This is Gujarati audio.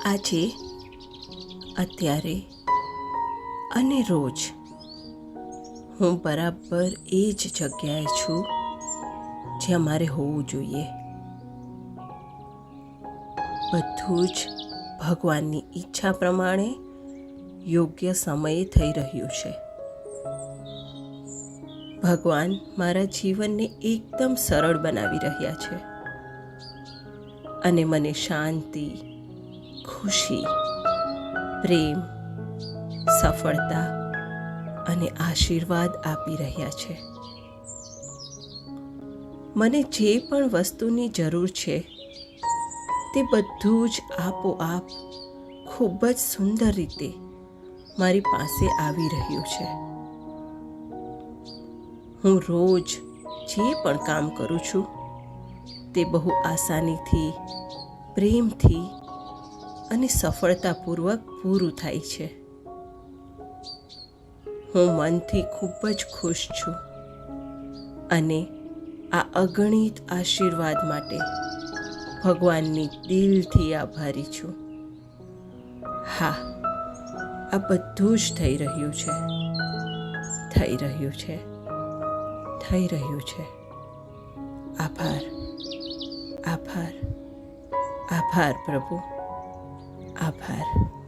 આજે, અત્યારે અને રોજ હું બરાબર એ જ જગ્યાએ છું જ્યાં મારે હોવું જોઈએ. બધું જ ભગવાનની ઈચ્છા પ્રમાણે યોગ્ય સમયે થઈ રહ્યું છે. ભગવાન મારા જીવનને એકદમ સરળ બનાવી રહ્યા છે અને મને શાંતિ, ખુશી, પ્રેમ, સફળતા અને આશીર્વાદ આપી રહ્યા છે. મને જે પણ વસ્તુની જરૂર છે તે બધું જ આપોઆપ ખૂબ જ સુંદર રીતે મારી પાસે આવી રહ્યું છે. હું રોજ જે પણ કામ કરું છું તે બહુ આસાનીથી, પ્રેમથી અને સફળતાપૂર્વક પૂરું થાય છે. હું મનથી ખૂબ જ ખુશ છું અને આ અગણિત આશીર્વાદ માટે ભગવાનની દિલથી આભારી છું. હા, આ બધું જ થઈ રહ્યું છે, થઈ રહ્યું છે, થઈ રહ્યું છે. આભાર, આભાર, આભાર પ્રભુ, આભાર.